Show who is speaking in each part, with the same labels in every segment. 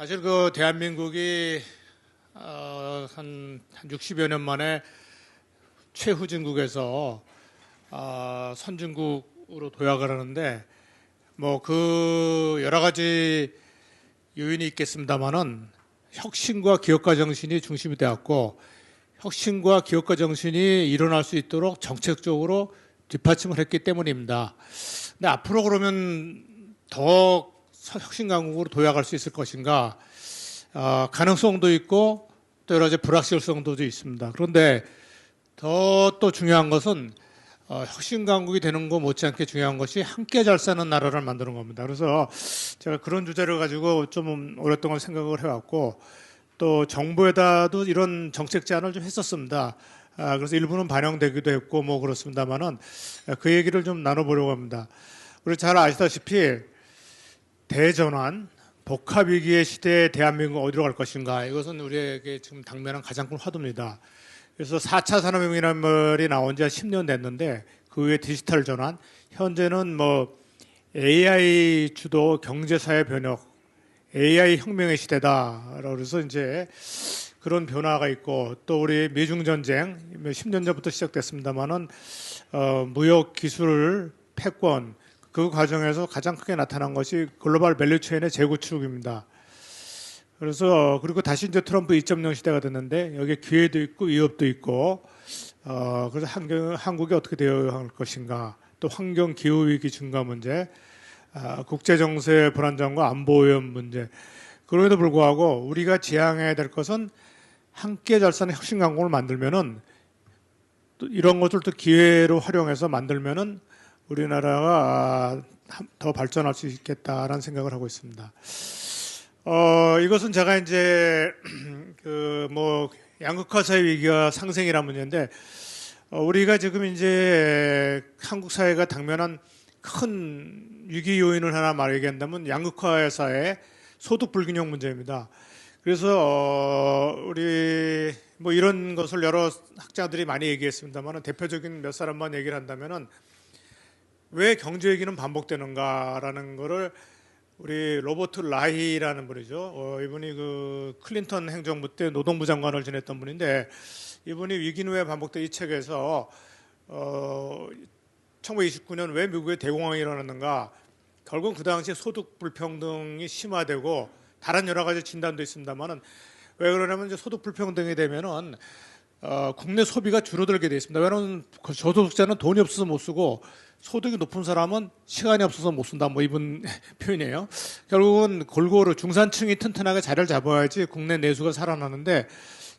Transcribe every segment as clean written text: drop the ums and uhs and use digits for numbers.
Speaker 1: 사실 그 대한민국이 한 60여 년 만에 최후진국에서 선진국으로 도약을 하는데 뭐 그 여러 가지 요인이 있겠습니다만은 혁신과 기업가 정신이 중심이 되었고 혁신과 기업가 정신이 일어날 수 있도록 정책적으로 뒷받침을 했기 때문입니다. 근데 앞으로 그러면 더 혁신 강국으로 도약할 수 있을 것인가? 가능성도 있고 또 여러 가지 불확실성도 있습니다. 그런데 더 또 중요한 것은 혁신 강국이 되는 것 못지않게 중요한 것이 함께 잘 사는 나라를 만드는 겁니다. 그래서 제가 그런 주제를 가지고 좀 오랫동안 생각을 해왔고 또 정부에다도 이런 정책 제안을 좀 했었습니다. 그래서 일부는 반영되기도 했고 뭐 그렇습니다만은 그 얘기를 좀 나눠보려고 합니다. 우리 잘 아시다시피 대전환, 복합위기의 시대에 대한민국은 어디로 갈 것인가 이것은 우리에게 지금 당면한 가장 큰 화두입니다. 그래서 4차 산업혁명이라는 말이 나온 지 한 10년 됐는데 그 후에 디지털 전환, 현재는 뭐 AI 주도 경제사회 변혁, AI 혁명의 시대다. 그래서 이제 그런 변화가 있고 또 우리 미중 전쟁 10년 전부터 시작됐습니다만은 무역 기술 패권 그 과정에서 가장 크게 나타난 것이 글로벌 밸류체인의 재구축입니다. 그래서 그리고 다시 이제 트럼프 2.0 시대가 됐는데 여기에 기회도 있고 위협도 있고 그래서 한국이 어떻게 되어야 할 것인가 또 환경 기후 위기 증가 문제 국제 정세 불안정과 안보 위험 문제 그럼에도 불구하고 우리가 지향해야 될 것은 함께 잘 사는 혁신 강국을 만들면은 또 이런 것들 또 기회로 활용해서 만들면은 우리나라가 더 발전할 수 있겠다라는 생각을 하고 있습니다. 이것은 제가 이제 그 뭐 양극화 사회 위기와 상생이라는 문제인데 우리가 지금 이제 한국 사회가 당면한 큰 위기 요인을 하나 말하기한다면 양극화 사회 소득 불균형 문제입니다. 그래서 우리 뭐 이런 것을 여러 학자들이 많이 얘기했습니다만 대표적인 몇 사람만 얘기를 한다면은 왜 경제 위기는 반복되는가라는 거를 우리 로버트 라히라는 분이죠. 이분이 그 클린턴 행정부 때 노동부 장관을 지냈던 분인데 이분이 위기는 왜 반복돼 이 책에서 1929년 왜 미국의 대공황이 일어났는가 결국 그 당시에 소득 불평등이 심화되고 다른 여러 가지 진단도 있습니다만은 왜 그러냐면 이제 소득 불평등이 되면은 국내 소비가 줄어들게 돼 있습니다. 왜냐하면 저소득자는 돈이 없어서 못 쓰고 소득이 높은 사람은 시간이 없어서 못 쓴다. 뭐 이분 표현이에요. 결국은 골고루 중산층이 튼튼하게 자리를 잡아야지 국내 내수가 살아나는데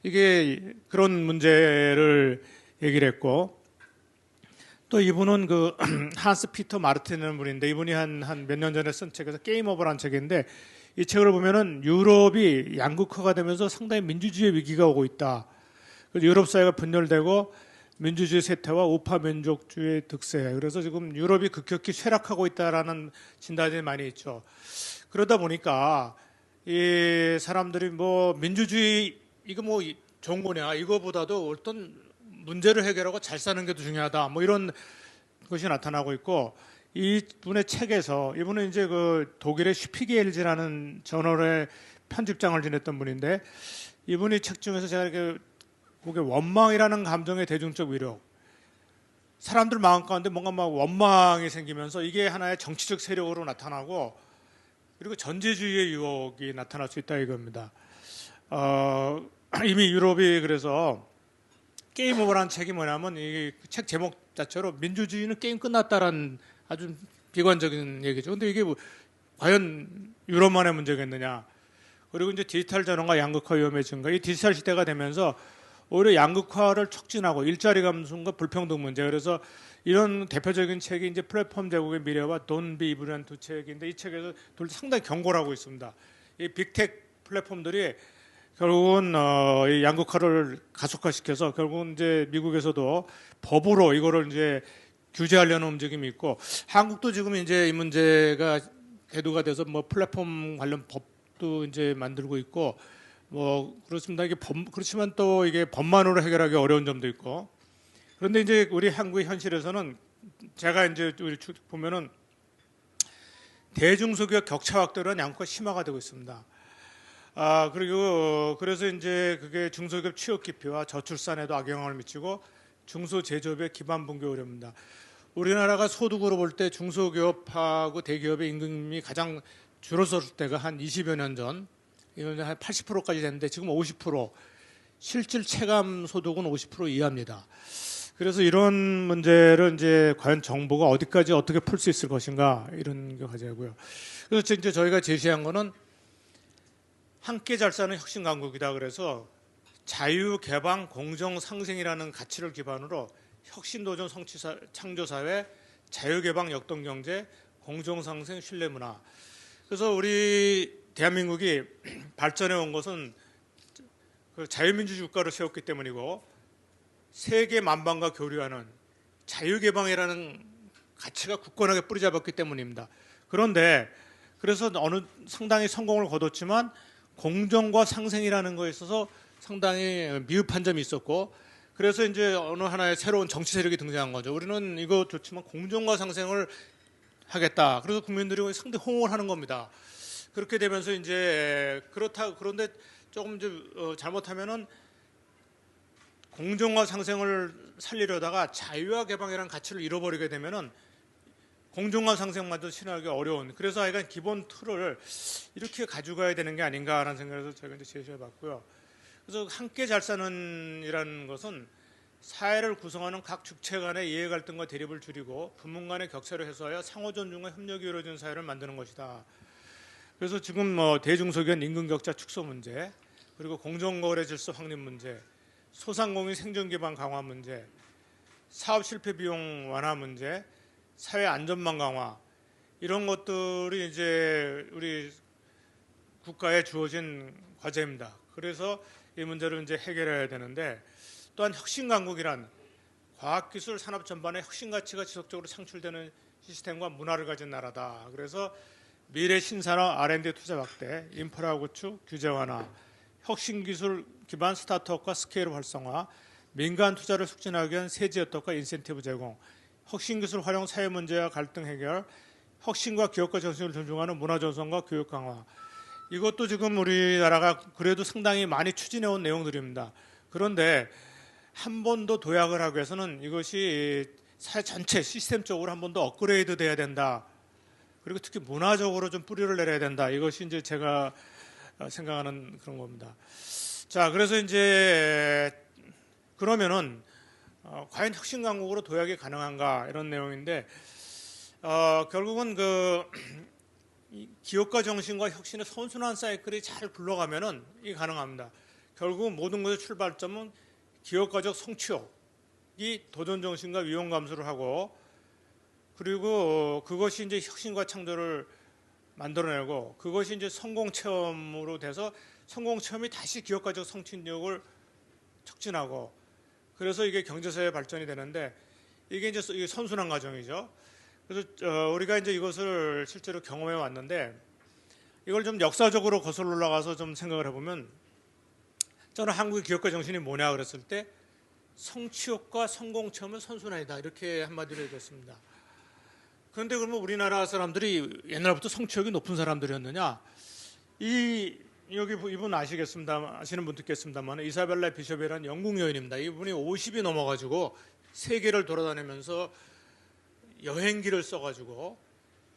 Speaker 1: 이게 그런 문제를 얘기를 했고 또 이분은 그 한스 피터 마르틴이라는 분인데 이분이 한 몇 년 전에 쓴 책에서 게임 오버라는 책인데 이 책을 보면은 유럽이 양극화가 되면서 상당히 민주주의 위기가 오고 있다. 그래서 유럽 사회가 분열되고 민주주의 쇠퇴와 우파 민족주의 득세. 그래서 지금 유럽이 급격히 쇠락하고 있다라는 진단이 많이 있죠. 그러다 보니까 이 사람들이 뭐 민주주의 이거 뭐 좋은 거냐 이거보다도 어떤 문제를 해결하고 잘 사는 게 더 중요하다. 뭐 이런 것이 나타나고 있고 이분의 책에서 이분은 이제 그 독일의 슈피겔즈라는 저널의 편집장을 지냈던 분인데 이분이 책 중에서 제가 이렇게 그게 원망이라는 감정의 대중적 위력. 사람들 마음 가운데 뭔가 막 원망이 생기면서 이게 하나의 정치적 세력으로 나타나고 그리고 전제주의의 유혹이 나타날 수 있다 이겁니다. 이미 유럽이 그래서 게임 오버라는 책이 뭐냐면 이 책 제목 자체로 민주주의는 게임 끝났다라는 아주 비관적인 얘기죠. 근데 이게 뭐 과연 유럽만의 문제겠느냐. 그리고 이제 디지털 전환과 양극화 위험의 증가. 이 디지털 시대가 되면서 오히려 양극화를 촉진하고 일자리 감소과 불평등 문제. 그래서 이런 대표적인 책이 이제 플랫폼 제국의 미래와 돈 비 이브라는 두 책인데 이 책에서 상당히 경고를 하고 있습니다. 이 빅텍 플랫폼들이 결국은 이 양극화를 가속화시켜서 결국은 이제 미국에서도 법으로 이거를 이제 규제하려는 움직임이 있고 한국도 지금 이제 이 문제가 대두가 돼서 뭐 플랫폼 관련 법도 이제 만들고 있고 뭐 그렇습니다. 이게 그렇지만 또 이게 법만으로 해결하기 어려운 점도 있고 그런데 이제 우리 한국의 현실에서는 제가 이제 우리 보면은 대중소기업 격차 확대로 양극화 심화가 되고 있습니다. 그리고 그래서 이제 그게 중소기업 취업 기피와 저출산에도 악영향을 미치고 중소제조업의 기반 붕괴 우려입니다. 우리나라가 소득으로 볼 때 중소기업하고 대기업의 임금이 가장 줄어섰을 때가 한 20여 년 전, 이건 한 80%까지 됐는데 지금 50%, 실질 체감 소득은 50% 이하입니다. 그래서 이런 문제를 이제 과연 정부가 어디까지 어떻게 풀 수 있을 것인가 이런 게 과제고요. 그래서 이제 저희가 제시한 거는 함께 잘 사는 혁신 강국이다. 그래서 자유, 개방, 공정, 상생이라는 가치를 기반으로 혁신 도전 창조 사회, 자유, 개방, 역동 경제, 공정, 상생, 신뢰 문화. 그래서 우리 대한민국이 발전해 온 것은 그 자유민주주의 국가를 세웠기 때문이고 세계 만방과 교류하는 자유개방이라는 가치가 굳건하게 뿌리 잡았기 때문입니다. 그런데 그래서 상당히 성공을 거뒀지만 공정과 상생이라는 거에 있어서 상당히 미흡한 점이 있었고 그래서 이제 어느 하나의 새로운 정치 세력이 등장한 거죠. 우리는 이거 좋지만 공정과 상생을 하겠다. 그래서 국민들이 상당히 호응을 하는 겁니다. 그렇게 되면서 이제 그런데 조금 잘못하면은 공정과 상생을 살리려다가 자유와 개방이라는 가치를 잃어버리게 되면은 공정과 상생만도 실현하기 어려운. 그래서 하여간 기본 틀을 이렇게 가져가야 되는 게 아닌가라는 생각에서 제가 이제 제시해봤고요. 그래서 함께 잘 사는이라는 것은 사회를 구성하는 각 주체 간의 이해 갈등과 대립을 줄이고 부문 간의 격차를 해소하여 상호 존중과 협력이 이루어지는 사회를 만드는 것이다. 그래서 지금 대중소기업 임금 격차 축소 문제, 그리고 공정거래 질서 확립 문제, 소상공인 생존 기반 강화 문제, 사업 실패 비용 완화 문제, 사회 안전망 강화 이런 것들이 이제 우리 국가에 주어진 과제입니다. 그래서 이 문제를 이제 해결해야 되는데 또한 혁신 강국이란 과학기술 산업 전반의 혁신 가치가 지속적으로 창출되는 시스템과 문화를 가진 나라다. 그래서 미래 신산업 R&D 투자 확대, 인프라 구축, 규제 완화, 혁신 기술 기반 스타트업과 스케일 활성화, 민간 투자를 촉진하기 위한 세제 혜택과 인센티브 제공, 혁신 기술 활용 사회 문제와 갈등 해결, 혁신과 기업가 정신을 존중하는 문화 전선과 교육 강화. 이것도 지금 우리나라가 그래도 상당히 많이 추진해 온 내용들입니다. 그런데 한 번 더 도약을 하기 위해서는 이것이 사회 전체 시스템적으로 한 번 더 업그레이드 돼야 된다. 그리고 특히 문화적으로 좀 뿌리를 내려야 된다. 이것이 이제 제가 생각하는 그런 겁니다. 자, 그래서 이제 그러면은 과연 혁신 강국으로 도약이 가능한가 이런 내용인데 결국은 그 기업가 정신과 혁신의 선순환 사이클이 잘 굴러가면은 이게 가능합니다. 결국은 모든 것의 출발점은 기업가적 성취욕이 도전 정신과 위험 감수를 하고 그리고 그것이 이제 혁신과 창조를 만들어내고 그것이 이제 성공 체험으로 돼서 성공 체험이 다시 기업가적 성취력을 촉진하고 그래서 이게 경제사회 발전이 되는데 이게 이제 선순환 과정이죠. 그래서 우리가 이제 이것을 실제로 경험해 왔는데 이걸 좀 역사적으로 거슬러 올라가서 좀 생각을 해보면 저는 한국의 기업가 정신이 뭐냐 그랬을 때 성취욕과 성공 체험은 선순환이다 이렇게 한마디로 얘기했습니다. 그런데 그러면 우리나라 사람들이 옛날부터 성취욕이 높은 사람들이었느냐? 여기 이분 아시는 분 듣겠습니다만 이사벨라 비숍이라는 영국 여인입니다. 이분이 50이 넘어가지고 세계를 돌아다니면서 여행기를 써가지고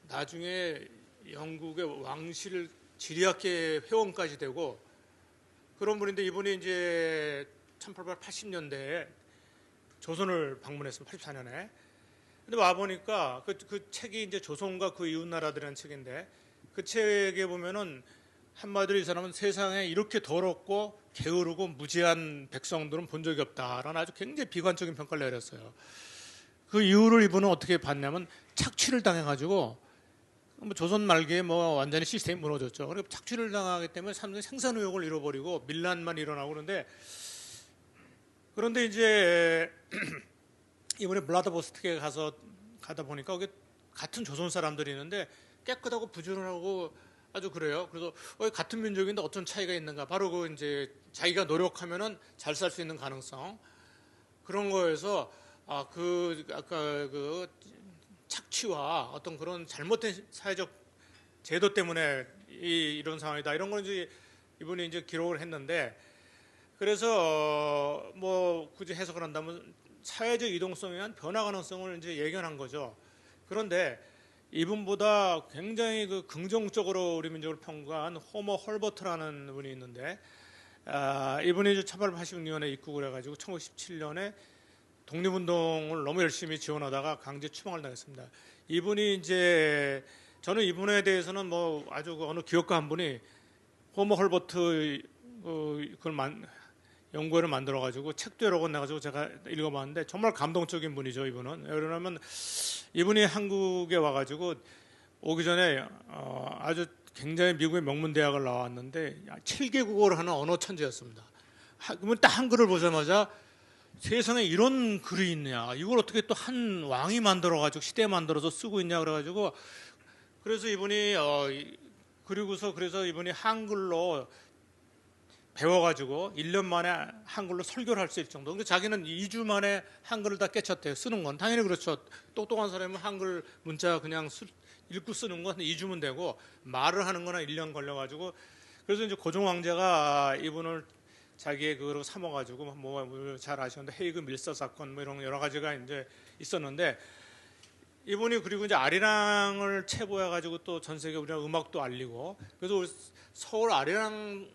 Speaker 1: 나중에 영국의 왕실 지리학계 회원까지 되고 그런 분인데 이분이 이제 1880년대에 조선을 방문했습니다. 84년에. 근데 와 보니까 그 책이 이제 조선과 그 이웃 나라들이라는 책인데 그 책에 보면은 한마디로 이 사람은 세상에 이렇게 더럽고 게으르고 무지한 백성들은 본 적이 없다라는 아주 굉장히 비관적인 평가를 내렸어요. 그 이유를 이분은 어떻게 봤냐면 착취를 당해가지고 뭐 조선 말기에 뭐 완전히 시스템이 무너졌죠. 그리고 착취를 당하기 때문에 사람들이 생산 의욕을 잃어버리고 밀란만 일어나고 그런데 이제 이번에 블라드보스톡에 가다 보니까 거기 같은 조선 사람들이 있는데 깨끗하고 부지런하고 아주 그래요. 그래서 같은 민족인데 어떤 차이가 있는가? 바로 그 이제 자기가 노력하면은 잘 살 수 있는 가능성 그런 거에서 아까 그 착취와 어떤 그런 잘못된 사회적 제도 때문에 이런 상황이다. 이런 건 이제 이분이 이제 기록을 했는데, 그래서 뭐 굳이 해석을 한다면 사회적 이동성에 의한 변화 가능성을 이제 예견한 거죠. 그런데 이분보다 굉장히 그 긍정적으로 우리 민족을 평가한 호머 헐버트라는 분이 있는데, 이분이 이제 1886년에 입국을 해가지고 1917년에 독립운동을 너무 열심히 지원하다가 강제 추방을 당했습니다. 이분이 이제 저는 이분에 대해서는 뭐 아주 그 어느 기업가 한 분이 호머 헐버트 그걸 연구회를 만들어가지고 책도 여러 권 내가지고 제가 읽어봤는데 정말 감동적인 분이죠. 이분은 왜냐하면 이분이 한국에 와가지고 오기 전에 아주 굉장히 미국의 명문 대학을 나왔는데 7개 국어를 하는 언어 천재였습니다. 그러면 딱 한글을 보자마자 세상에 이런 글이 있냐, 이걸 어떻게 또 한 왕이 만들어가지고 시대에 만들어서 쓰고 있냐 그래가지고, 그래서 이분이 그래서 이분이 한글로 배워가지고 1년 만에 한글로 설교를 할 수 있을 정도. 근데 자기는 2주 만에 한글을 다 깨쳤대요. 쓰는 건 당연히 그렇죠. 똑똑한 사람은 한글 문자 그냥 읽고 쓰는 건 2주면 되고, 말을 하는 거나 1년 걸려가지고, 그래서 이제 고종 황제가 이분을 자기의 그거로 삼아가지고 뭐 잘 아시는데 헤이그 밀서 사건 뭐 이런 여러 가지가 이제 있었는데, 이분이 그리고 이제 아리랑을 체포해가지고 또 전 세계 우리나라 음악도 알리고, 그래서 우리 서울 아리랑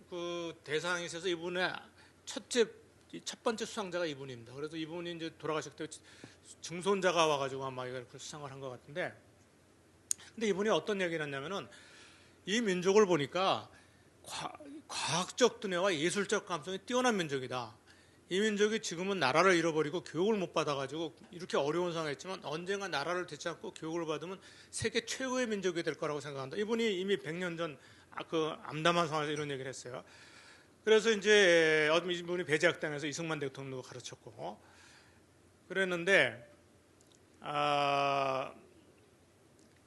Speaker 1: 그 대상에 있어서 이분의 첫 번째 수상자가 이분입니다. 그래서 이분이 이제 돌아가셨을 때 증손자가 와가지고 아마 이걸 수상을 한 것 같은데, 근데 이분이 어떤 얘기를 했냐면은 이 민족을 보니까 과학적 두뇌와 예술적 감성이 뛰어난 민족이다. 이 민족이 지금은 나라를 잃어버리고 교육을 못 받아가지고 이렇게 어려운 상황이었지만 언젠가 나라를 되찾고 교육을 받으면 세계 최고의 민족이 될 거라고 생각한다. 이분이 이미 100년 전 그 암담한 상황에서 이런 얘기를 했어요. 그래서 이제 이분이 배제학당에서 이승만 대통령도 가르쳤고 그랬는데,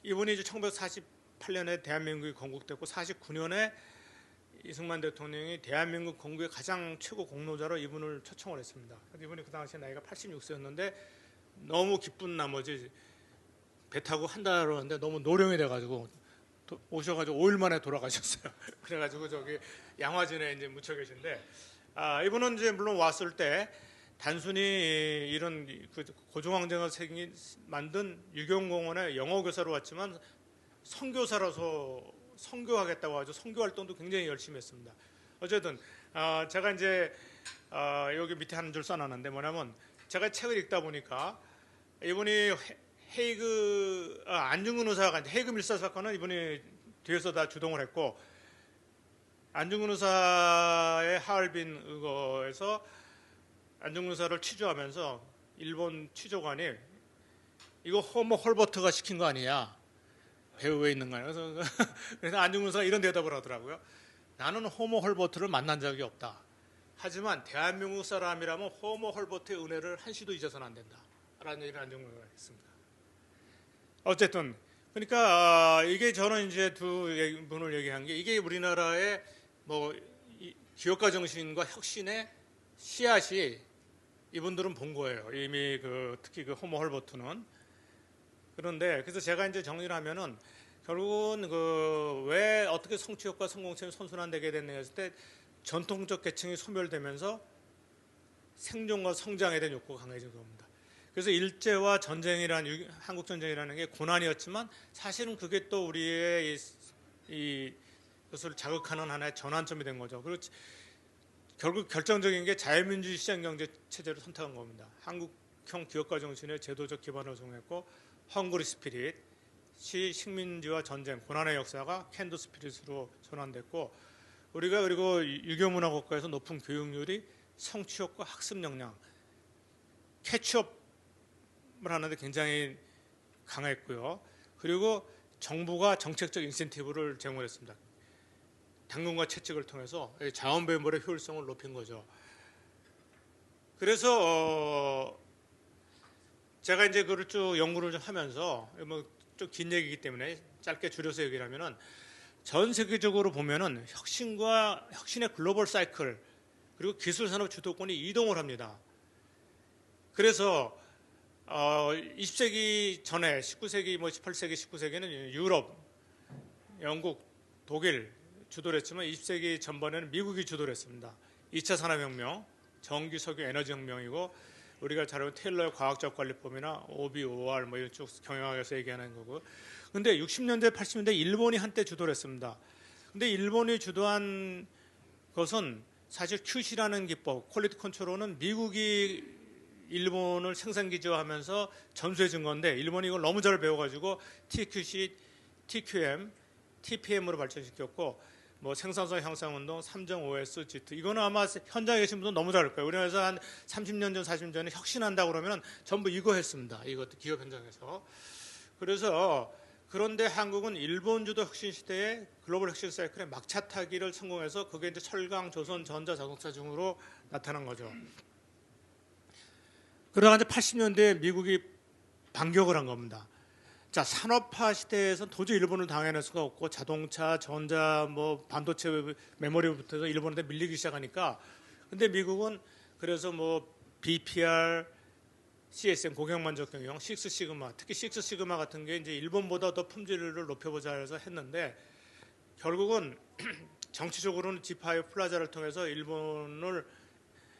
Speaker 1: 이분이 이제 1948년에 대한민국이 건국됐고 49년에 이승만 대통령이 대한민국 건국의 가장 최고 공로자로 이분을 초청을 했습니다. 이분이 그 당시에 나이가 86세였는데 너무 기쁜 나머지 배 타고 한 달 오는데 너무 노령이 돼가지고 오셔가지고 5일 만에 돌아가셨어요. 그래가지고 저기 양화진에 이제 묻혀 계신데, 이분은 이제 물론 왔을 때 단순히 이런 그 고종황제가 만든 유경공원의 영어 교사로 왔지만 선교사라서 선교하겠다고 하죠. 선교 활동도 굉장히 열심히 했습니다. 어쨌든 제가 이제 여기 밑에 한 줄 써놨는데 뭐냐면, 제가 책을 읽다 보니까 이분이 안중근 의사가 헤이그 밀서 사건은 이분이 뒤에서 다 주동을 했고, 안중근 의사의 하얼빈 의거에서 안중근 의사를 취조하면서 일본 취조관이 이거 호머 헐버트가 시킨 거 아니냐, 배후에 있는 거예요. 그래서 안중근 의사가 이런 대답을 하더라고요. 나는 호머 헐버트를 만난 적이 없다. 하지만 대한민국 사람이라면 호머 헐버트의 은혜를 한시도 잊어서는 안 된다. 라는 얘기를 안중근 의사가 했습니다. 어쨌든 그러니까 이게 저는 이제 두 분을 얘기한 게, 이게 우리나라의 뭐 기업가 정신과 혁신의 씨앗이 이분들은 본 거예요. 이미 특히 그 호머 헐버트는. 그런데 그래서 제가 이제 정리를 하면은 결국은 왜 어떻게 성취욕과 성공체험이 선순환되게 됐느냐 했을 때, 전통적 계층이 소멸되면서 생존과 성장에 대한 욕구가 강해진 겁니다. 그래서 일제와 전쟁이라는, 한국 전쟁이라는 게 고난이었지만 사실은 그게 또 우리의 이것을 자극하는 하나의 전환점이 된 거죠. 그리고 결국 결정적인 게 자유민주주의 시장경제 체제를 선택한 겁니다. 한국형 기업가 정신의 제도적 기반을 정했고, 헝그리 스피릿, 식민지와 전쟁, 고난의 역사가 캔도 스피릿으로 전환됐고, 우리가 그리고 유교문화 국가에서 높은 교육률이 성취욕과 학습 역량, 캐치업을 하는데 굉장히 강했고요. 그리고 정부가 정책적 인센티브를 제공했습니다. 당근과 채찍을 통해서 자원 배분의 효율성을 높인 거죠. 그래서 제가 이제 그걸 쭉 연구를 좀 하면서, 뭐 좀 긴 얘기이기 때문에 짧게 줄여서 얘기를 하면은, 전 세계적으로 보면은 혁신의 글로벌 사이클, 그리고 기술 산업 주도권이 이동을 합니다. 그래서 20세기 전에 19세기, 18세기, 19세기는 유럽, 영국, 독일, 주도를 했지만 20세기 전반에는 미국이 주도를 했습니다. 2차 산업혁명, 전기, 석유, 에너지혁명이고 우리가 잘 알고 테일러의 과학적 관리법이나 OBOR 뭐 이런 쪽 경영학에서 얘기하는 거고. 근데 60년대, 80년대 일본이 한때 주도를 했습니다. 근데 일본이 주도한 것은 사실 QC라는 기법, 퀄리티 컨트롤은 미국이 일본을 생산 기지화하면서 전수해 준 건데 일본이 이걸 너무 잘 배워가지고 TQC, TQM, TPM으로 발전시켰고 뭐 생산성 향상 운동, 3.5S, G2 이거는 아마 현장에 계신 분들 너무 잘 알 거예요. 우리나라에서 한 30년 전, 40년 전에 혁신한다 그러면 전부 이거 했습니다. 이것도 기업 현장에서. 그래서 그런데 한국은 일본 주도 혁신 시대에 글로벌 혁신 사이클에 막차 타기를 성공해서 그게 이제 철강, 조선, 전자, 자동차 중으로 나타난 거죠. 그러다가 이제 80년대에 미국이 반격을 한 겁니다. 자, 산업화 시대에서 도저히 일본을 당해낼 수가 없고 자동차, 전자, 뭐 반도체, 메모리부터 해서 일본한테 밀리기 시작하니까 근데 미국은 그래서 뭐 BPR, CSM 고객만족 경영, 식스시그마, 특히 식스시그마 같은 게 이제 일본보다 더 품질을 높여보자 해서 했는데 결국은 정치적으로는 G5 플라자를 통해서 일본을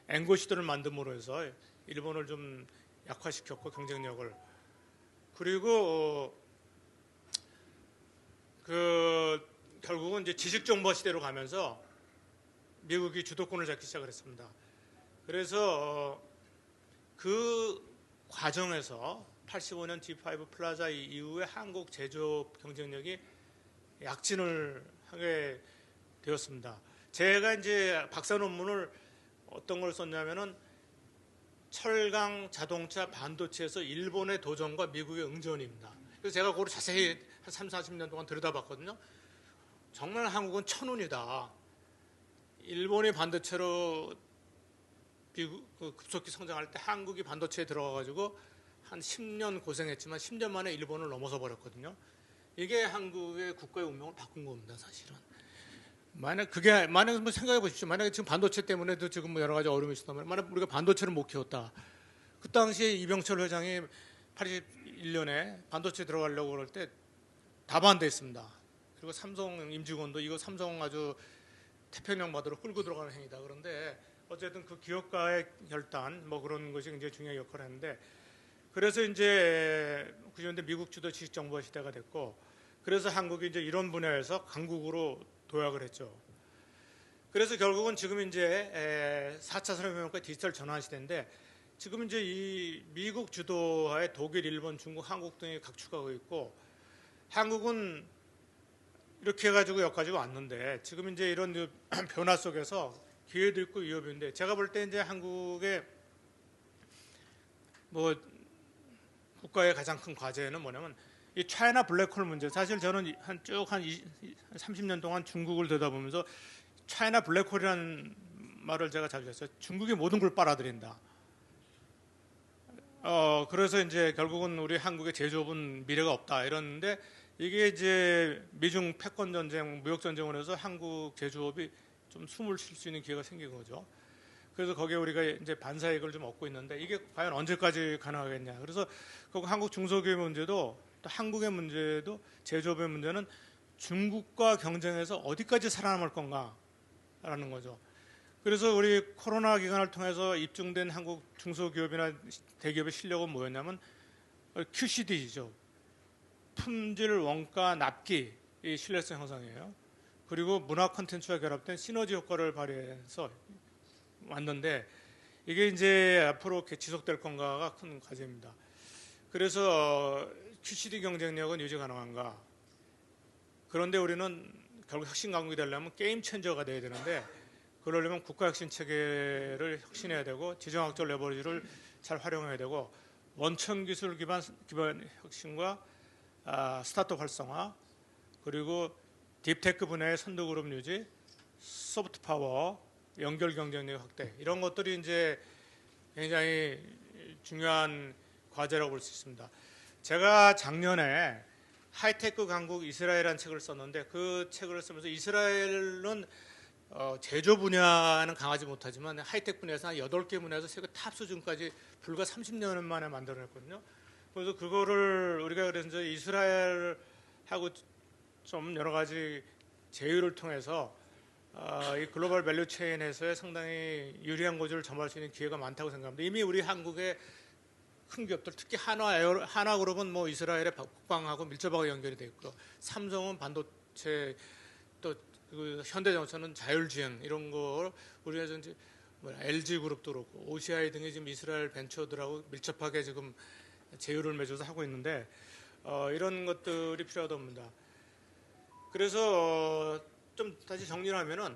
Speaker 1: 앵고 시도를 만듦으로 해서 일본을 좀 약화시켰고 경쟁력을 그리고 결국은 이제 지식정보 시대로 가면서 미국이 주도권을 잡기 시작을 했습니다. 그래서 그 과정에서 85년 G5 플라자 이후에 한국 제조업 경쟁력이 약진을 하게 되었습니다. 제가 이제 박사 논문을 어떤 걸 썼냐면은 철강, 자동차, 반도체에서 일본의 도전과 미국의 응전입니다. 그래서 제가 그걸 자세히 한 3, 40년 동안 들여다봤거든요. 정말 한국은 천운이다. 일본이 반도체로 급속히 성장할 때 한국이 반도체에 들어가가지고 한 10년 고생했지만 10년 만에 일본을 넘어서 버렸거든요. 이게 한국의 국가의 운명을 바꾼 겁니다, 사실은. 만약에 뭐 생각해 보십시오. 만약에 지금 반도체 때문에도 지금 뭐 여러 가지 어려움이 있었다면, 만약 우리가 반도체를 못 키웠다. 그 당시에 이병철 회장이 81년에 반도체 들어가려고 그럴 때 다 반대했습니다. 그리고 삼성 임직원도 이거 삼성 아주 태평양 바다로 끌고 들어가는 행위다. 그런데 어쨌든 그 기업가의 결단 뭐 그런 것이 굉장히 중요한 역할을 했는데 그래서 이제 90년대 미국 주도 지식정보 시대가 됐고 그래서 한국이 이제 이런 분야에서 강국으로 도약을 했죠. 그래서 결국은 지금 이제 4차 산업혁명과 디지털 전환 시대인데 지금 이제 이 미국 주도하에 독일, 일본, 중국, 한국 등이 각축하고 있고 한국은 이렇게 해가지고 여기까지 왔는데 지금 이제 이런 변화 속에서 기회도 있고 위협인데 제가 볼 때 이제 한국의 뭐 국가의 가장 큰 과제는 뭐냐면 이 차이나 블랙홀 문제. 사실 저는 한 30년 동안 중국을 들여다보면서 차이나 블랙홀이라는 말을 제가 자주 했어요. 중국이 모든 걸 빨아들인다. 그래서 이제 결국은 우리 한국의 제조업은 미래가 없다 이러는데 이게 이제 미중 패권 전쟁, 무역 전쟁으로 해서 한국 제조업이 좀 숨을 쉴 수 있는 기회가 생긴 거죠. 그래서 거기에 우리가 이제 반사이익을 좀 얻고 있는데 이게 과연 언제까지 가능하겠냐. 그래서 그 한국 중소기업의 문제도 또 한국의 문제도 제조업의 문제는 중국과 경쟁해서 어디까지 살아남을 건가라는 거죠. 그래서 우리 코로나 기간을 통해서 입증된 한국 중소기업이나 대기업의 실력은 뭐였냐면 QCD죠. 품질, 원가, 납기 이 신뢰성 형성이에요. 그리고 문화 콘텐츠와 결합된 시너지 효과를 발휘해서 왔는데 이게 이제 앞으로 지속될 건가가 큰 과제입니다. 그래서 QCD 경쟁력은 유지 가능한가? 그런데 우리는 결국 혁신 강국이 되려면 게임 체인저가 돼야 되는데 그러려면 국가 혁신 체계를 혁신해야 되고 지정학적 레버리지를 잘 활용해야 되고 원천 기술 기반 혁신과 스타트업 활성화 그리고 딥테크 분야의 선도 그룹 유지, 소프트 파워, 연결 경쟁력 확대 이런 것들이 이제 굉장히 중요한 과제라고 볼 수 있습니다. 제가 작년에 하이테크 강국 이스라엘이라는 책을 썼는데 그 책을 쓰면서 이스라엘은 제조 분야는 강하지 못하지만 하이테크 분야에서 한 8개 분야에서 세계 탑 수준까지 불과 30년 만에 만들어냈거든요. 그래서 그거를 우리가 그래서 이스라엘하고 좀 여러 가지 제휴를 통해서 이 글로벌 밸류 체인에서의 상당히 유리한 구조를 점할 수 있는 기회가 많다고 생각합니다. 이미 우리 한국의 큰 기업들, 특히 하나그룹은 뭐 이스라엘의 국방하고 밀접하게 연결이 되어 있고, 삼성은 반도체, 또 그 현대자동차는 자율주행 이런 걸 우리가 이제 LG그룹도 그렇고 OCI 등이 지금 이스라엘 벤처들하고 밀접하게 지금 제휴를 맺어서 하고 있는데 이런 것들이 필요하다고 봅니다. 그래서 좀 다시 정리를 하면은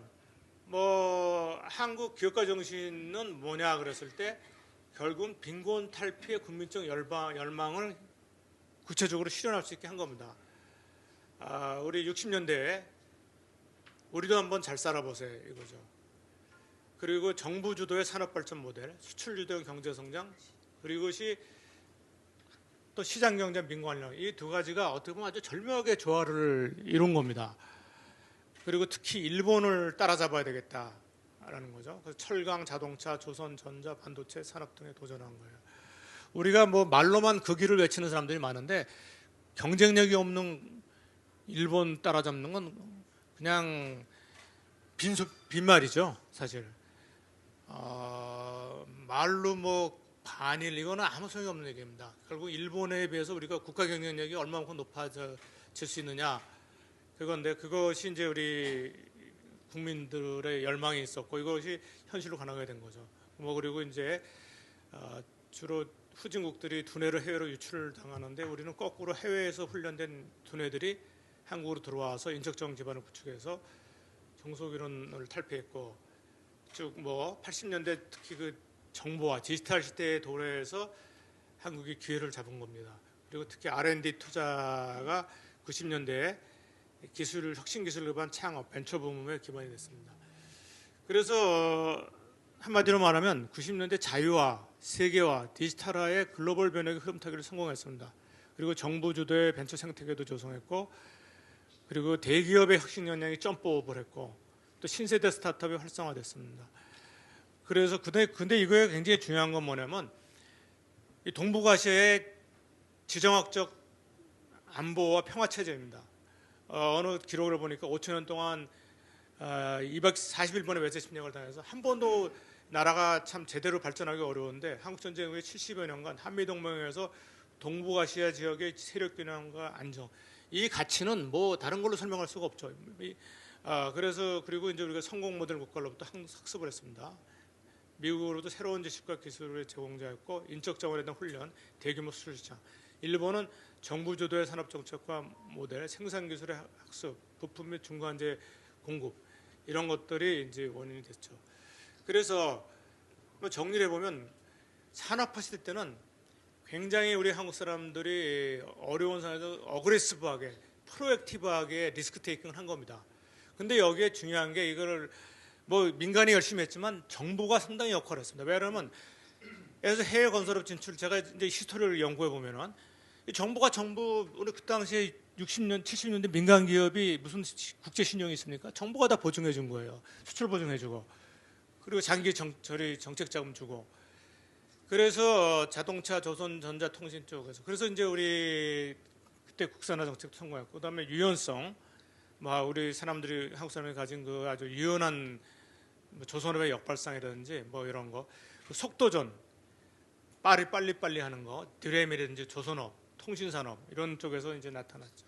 Speaker 1: 뭐 한국 기업가 정신은 뭐냐 그랬을 때 결국은 빈곤 탈피의 국민적 열망을 구체적으로 실현할 수 있게 한 겁니다. 우리 60년대에 우리도 한번 잘 살아보세요 이거죠. 그리고 정부 주도의 산업발전 모델, 수출 주도의 경제성장, 그리고 이것이 또 시장경제 민관령, 이 두 가지가 어떻게 보면 아주 절묘하게 조화를 이룬 겁니다. 그리고 특히 일본을 따라잡아야 되겠다라는 거죠. 그래서 철강, 자동차, 조선, 전자, 반도체 산업 등에 도전한 거예요. 우리가 뭐 말로만 그 길을 외치는 사람들이 많은데 경쟁력이 없는 일본 따라잡는 건 그냥 빈말이죠, 사실. 말로 뭐 반일 이거는 아무 소용이 없는 얘기입니다. 결국 일본에 비해서 우리가 국가 경쟁력이 얼마만큼 높아질 수 있느냐 그건데 그것이 이제 우리 국민들의 열망이 있었고 이것이 현실로 가능하게 된 거죠. 뭐 그리고 이제 주로 후진국들이 두뇌를 해외로 유출을 당하는데 우리는 거꾸로 해외에서 훈련된 두뇌들이 한국으로 들어와서 인적정 기반을 구축해서 종속이론을 탈피했고 쭉 뭐 80년대 특히 그 정보화 디지털 시대의 도래에서 한국이 기회를 잡은 겁니다. 그리고 특히 R&D 투자가 90년대에 혁신 기술 기반 창업, 벤처 붐의 기반이 됐습니다. 그래서 한마디로 말하면 90년대 자유화, 세계화, 디지털화의 글로벌 변혁의 흐름타기를 성공했습니다. 그리고 정부 주도의 벤처 생태계도 조성했고, 그리고 대기업의 혁신 역량이 점프업을 했고, 또 신세대 스타트업이 활성화됐습니다. 그래서 근데 이거에 굉장히 중요한 건 뭐냐면 이 동북아시아의 지정학적 안보와 평화 체제입니다. 어느 기록을 보니까 5천 년 동안 241번의 외세 침략을 당해서 한 번도 나라가 참 제대로 발전하기 어려운데 한국 전쟁 후에 70여 년간 한미 동맹에서 동북아시아 지역의 세력 균형과 안정, 이 가치는 뭐 다른 걸로 설명할 수가 없죠. 그래서 그리고 이제 우리가 성공 모델 국가로부터 학습을 했습니다. 미국으로도 새로운 지식과 기술을 제공자였고 인적 자원에 대한 훈련, 대규모 수출 시장. 일본은 정부 주도의 산업 정책과 모델, 생산 기술의 학습, 부품 및 중간재 공급 이런 것들이 이제 원인이 됐죠. 그래서 뭐 정리를 해보면 산업화 시대 때는 굉장히 우리 한국 사람들이 어려운 상황에서 어그레시브하게, 프로액티브하게 리스크 테이킹을 한 겁니다. 근데 여기에 중요한 게 이거를 뭐 민간이 열심히 했지만 정부가 상당히 역할을 했습니다. 왜냐하면 그래서 해외 건설업 진출, 제가 이제 히스토리를 연구해 보면은 정부가 우리 그 당시에 60년, 70년대 민간 기업이 무슨 국제 신용이 있습니까? 정부가 다 보증해 준 거예요. 수출 보증해 주고. 그리고 장기 정책 자금 주고. 그래서 자동차, 조선, 전자, 통신 쪽에서. 그래서 이제 우리 그때 국산화 정책도 성공했고, 그다음에 유연성, 우리 사람들이 한국 사람이 가진 그 아주 유연한 조선업의 역발상이라든지 뭐 이런 거, 속도전, 빨리 하는 거, 드램이라든지 조선업, 통신산업 이런 쪽에서 이제 나타났죠.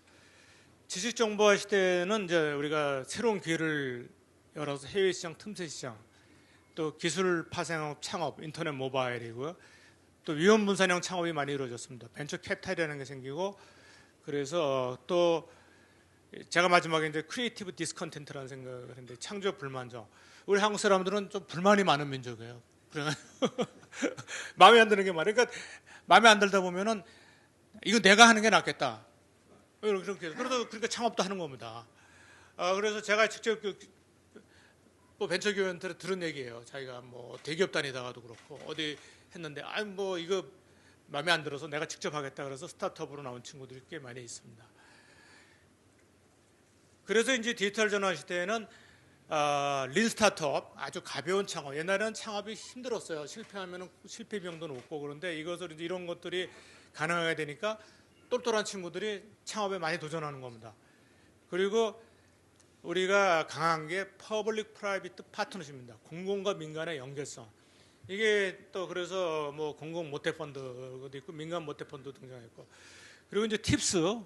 Speaker 1: 지식정보화 시대는 이제 우리가 새로운 기회를 열어서 해외 시장, 틈새 시장, 또 기술 파생업, 창업, 인터넷 모바일이고요. 또 위험 분산형 창업이 많이 이루어졌습니다. 벤처 캐피탈이라는 게 생기고, 그래서 또 제가 마지막에 이제 크리에이티브 디스컨텐트라는 생각을 했는데 창조 불만족. 우리 한국 사람들은 좀 불만이 많은 민족이에요. 마음에 안 드는 게 많아요. 그러니까 마음에 안 들다 보면은 이거 내가 하는 게 낫겠다. 그렇게 그래도 그러니까 창업도 하는 겁니다. 그래서 제가 직접 뭐 벤처기업한테 들은 얘기예요. 자기가 뭐 대기업 다니다가도 그렇고 어디 했는데 뭐 이거 마음에 안 들어서 내가 직접 하겠다 그래서 스타트업으로 나온 친구들이 꽤 많이 있습니다. 그래서 이제 디지털 전환 시대에는 린 스타트업, 아주 가벼운 창업. 옛날에는 창업이 힘들었어요. 실패하면 실패 비용도 높고. 그런데 이것을 이제 이런 것들이 가능하게 되니까 똘똘한 친구들이 창업에 많이 도전하는 겁니다. 그리고 우리가 강한 게 퍼블릭 프라이빗 파트너십입니다. 공공과 민간의 연계성. 이게 또 그래서 뭐 공공 모태 펀드도 있고 민간 모태 펀드 등장했고, 그리고 이제 팁스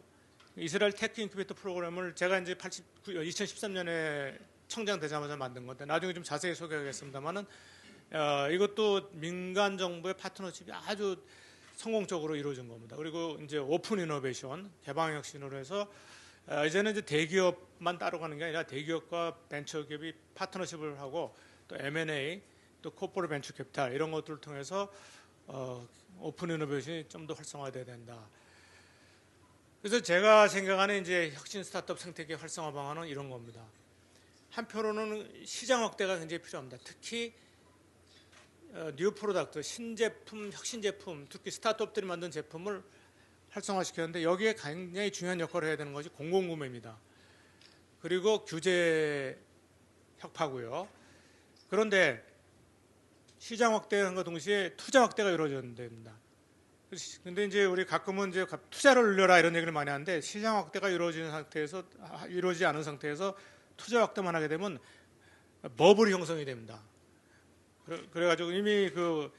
Speaker 1: 이스라엘 테크 인큐베이터 프로그램을 제가 이제 2013년에 청장되자마자 만든 건데 나중에 좀 자세히 소개하겠습니다만은 이것도 민간 정부의 파트너십이 아주 성공적으로 이루어진 겁니다. 그리고 이제 오픈 이노베이션 개방 혁신으로 해서 이제는 이제 대기업만 따라가는 게 아니라 대기업과 벤처기업이 파트너십을 하고 또 M&A 또 코퍼레 벤처 캐피탈 이런 것들을 통해서 오픈 이노베이션이 좀 더 활성화돼야 된다. 그래서 제가 생각하는 이제 혁신 스타트업 생태계 활성화 방안은 이런 겁니다. 한편으로는 시장 확대가 굉장히 필요합니다. 특히 뉴 프로덕트, 신제품, 혁신 제품, 특히 스타트업들이 만든 제품을 활성화시켰는데 여기에 굉장히 중요한 역할을 해야 되는 것이 공공구매입니다. 그리고 규제 혁파고요. 그런데 시장 확대하는과 동시에 투자 확대가 이루어져야 됩니다. 근데 이제 우리 가끔은 이제 투자를 늘려라 이런 얘기를 많이 하는데 시장 확대가 이루어지지 않은 상태에서 투자 확대만 하게 되면 버블이 형성이 됩니다. 그래가지고 이미 그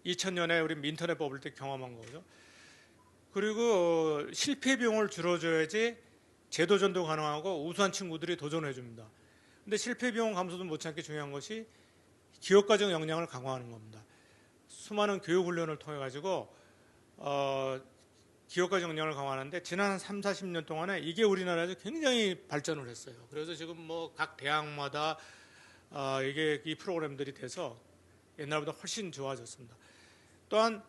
Speaker 1: 2000년에 우리 인터넷 버블 때 경험한 거죠. 그리고 실패 비용을 줄여줘야지 재도전도 가능하고 우수한 친구들이 도전해 줍니다. 근데 실패 비용 감소도 못지않게 중요한 것이 기업가적 역량을 강화하는 겁니다. 수많은 교육 훈련을 통해 가지고 기업가적 역량을 강화하는데 지난 3, 40년 동안에 이게 우리나라에서 굉장히 발전을 했어요. 그래서 지금 뭐 각 대학마다 이게 이 프로그램들이 돼서 옛날보다 훨씬 좋아졌습니다. 또한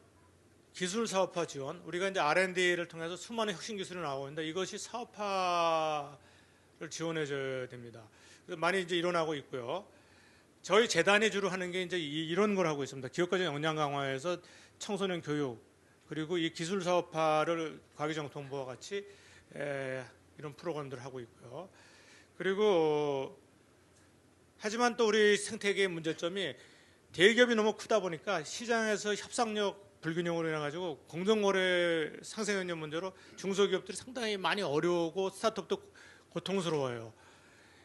Speaker 1: 기술 사업화 지원, 우리가 이제 R&D를 통해서 수많은 혁신 기술이 나오고 있는데 이것이 사업화를 지원해 줘야 됩니다. 그래서 많이 이제 일어나고 있고요. 저희 재단이 주로 하는 게 이제 이런 걸 하고 있습니다. 기업가적 역량 강화에서 청소년 교육, 그리고 이 기술 사업화를 과기정통부와 같이 이런 프로그램들을 하고 있고요. 그리고 하지만 또 우리 생태계의 문제점이 대기업이 너무 크다 보니까 시장에서 협상력 불균형으로 인해 가지고 공정거래 상생연료 문제로 중소기업들이 상당히 많이 어려우고 스타트업도 고통스러워요.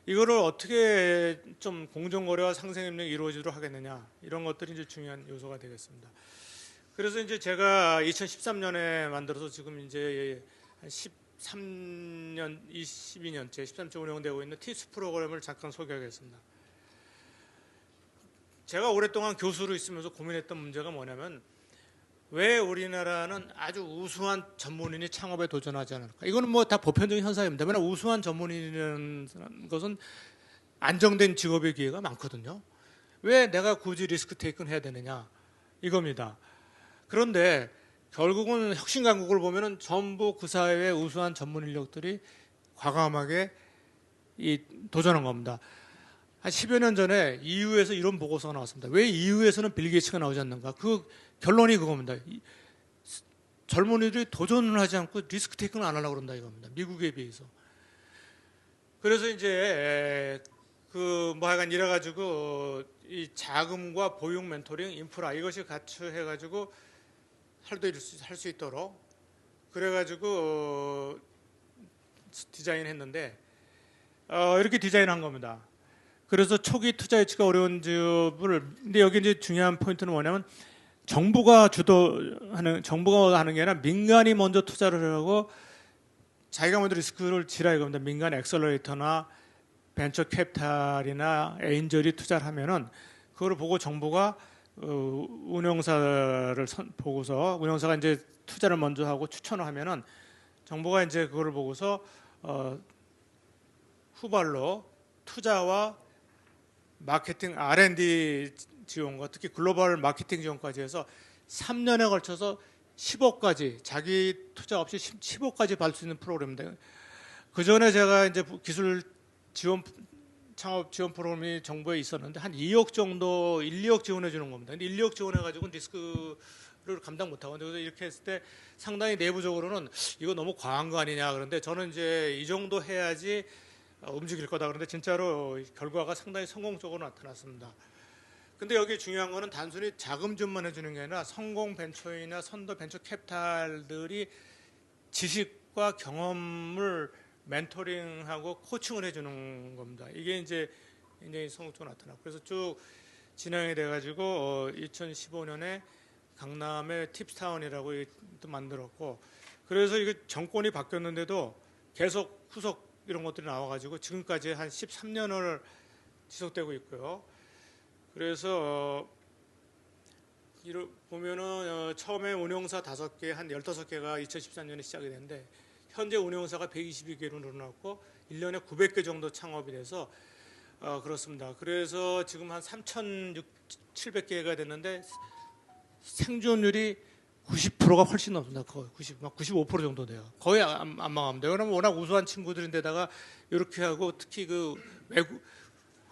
Speaker 1: 이거를 어떻게 좀 공정거래와 상생협력이 이루어지도록 하겠느냐, 이런 것들이 이제 중요한 요소가 되겠습니다. 그래서 이제 제가 2013년에 만들어서 지금 이제 13년, 22년째, 13째 운영되고 있는 팁스 프로그램을 잠깐 소개하겠습니다. 제가 오랫동안 교수로 있으면서 고민했던 문제가 뭐냐면 왜 우리나라는 아주 우수한 전문인이 창업에 도전하지 않을까? 이거는 뭐 다 보편적인 현상입니다. 왜냐하면 우수한 전문인이라는 것은 안정된 직업의 기회가 많거든요. 왜 내가 굳이 리스크 테이크는 해야 되느냐? 이겁니다. 그런데 결국은 혁신 강국을 보면은 전부 그 사회의 우수한 전문 인력들이 과감하게 도전한 겁니다. 한 10여 년 전에 EU에서 이런 보고서가 나왔습니다. 왜 EU에서는 빌 게이츠가 나오지 않는가? 그 결론이 그겁니다. 젊은이들이 도전을 하지 않고 리스크 테이크는 안 하려고 그런다 이겁니다. 미국에 비해서. 그래서 이제 뭐 하여간 이래가지고 이 자금과 보육 멘토링 인프라 이것이 갖춰해가지고 할 수 있도록 그래가지고 디자인했는데 이렇게 디자인한 겁니다. 그래서 초기 투자 유치가 어려운 지역을, 근데 여기 이제 중요한 포인트는 뭐냐면 정부가 하는 게 아니라 민간이 먼저 투자를 하고 자기가 먼저 리스크를 지라 이겁니다. 민간 엑셀러레이터나 벤처 캐피탈이나 에인절이 투자를 하면은 그걸 보고 정부가 운영사를 보고서 운영사가 이제 투자를 먼저 하고 추천을 하면은 정부가 이제 그걸 보고서 후발로 투자와 마케팅, R&D 지원과 특히 글로벌 마케팅 지원까지 해서 3년에 걸쳐서 10억까지 자기 투자 없이 10억까지 받을 수 있는 프로그램인데 그 전에 제가 이제 기술 지원 창업 지원 프로그램이 정부에 있었는데 한 2억 정도 1, 2억 지원해 주는 겁니다. 근데 1, 2억 지원해 가지고 리스크를 감당 못 하고 그래서 이렇게 했을 때 상당히 내부적으로는 이거 너무 과한 거 아니냐. 그런데 저는 이제 이 정도 해야지 움직일 거다. 그런데 진짜로 결과가 상당히 성공적으로 나타났습니다. 근데 여기 중요한 거는 단순히 자금 지원만 해주는 게 아니라 성공 벤처이나 선도 벤처 캐피탈들이 지식과 경험을 멘토링하고 코칭을 해주는 겁니다. 이게 이제 굉장히 성적으로 나타나고 그래서 쭉 진행이 돼가지고 2015년에 강남의 팁스타운이라고 또 만들었고 그래서 이게 정권이 바뀌었는데도 계속 후속 이런 것들이 나와가지고 지금까지 한 13년을 지속되고 있고요. 그래서 보면은 처음에 운영사 5개, 한 15개가 2013년에 시작이 됐는데 현재 운영사가 122개로 늘어났고 1년에 900개 정도 창업이 돼서 그렇습니다. 그래서 지금 한 3,700개가 됐는데 생존율이 90%가 훨씬 넘습니다. 거의 95% 정도 돼요. 거의 안 망합니다. 그러면 워낙 우수한 친구들인데다가 이렇게 하고 특히 그 외국